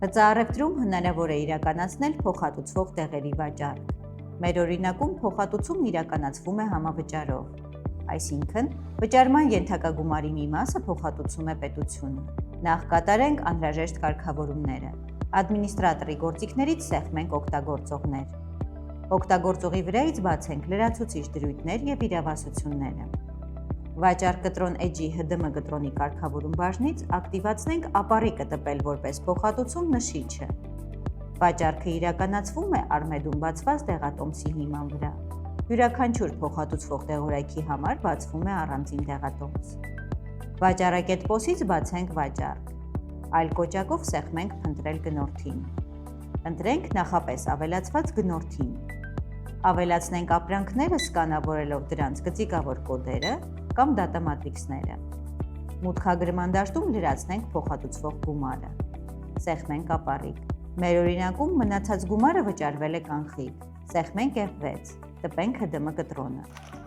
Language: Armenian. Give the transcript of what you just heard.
Հծառևտրում հնարավոր է իրականացնել փոխհատուցվող տեղերի վաճառք։ Մեր օրինակում փոխհատուցումն իրականացվում է համավճարով։ Այսինքն, վճարման ենթակա գումարի մի մասը փոխհատուցում է պետությունը։ Նախ կատարենք անհրաժեշտ կարգավորումները։ Ադմինիստրատորի գործիքներից սեղմենք օգտագործողներ։ Օգտագործողի վրայից բացենք լրացուցիչ դրույթներ և իրավասությունները։ Վաճառ կտրոն էջի ՀԴՄ կտրոնի կարգավորում բաժնից ակտիվացնենք ապառիկը տպել որպես փոխհատուցում նշիչը։ Վաճառքը իրականացվում է Արմեդում բացված դեղատոմսի հիման վրա։ Յուրաքանչյուր փոխհատուցվող տեղորայքի համար բացվում է առանձին դեղատոմս։ Վաճառակետ POS-ից բացենք վաճառք։ Այլ կոճակով սեղմենք փնտրել գնորդին։ Ընտրենք նախապես ավելացված գնորդին։ Ավելացնենք ապրանքները սկանավորելով դրանց գծիկավոր կոդերը կամ դատամատրիքսները։ Մուտքագրման դաշտում լրացնենք փոխհատուցվող գումարը։ Սեղմենք ապառիկ։ Մեր օրինակում մնացած գումարը վճարվել է կանխիկ։ Սեղմենք F6, տպենք ՀԴՄ կտրոնը։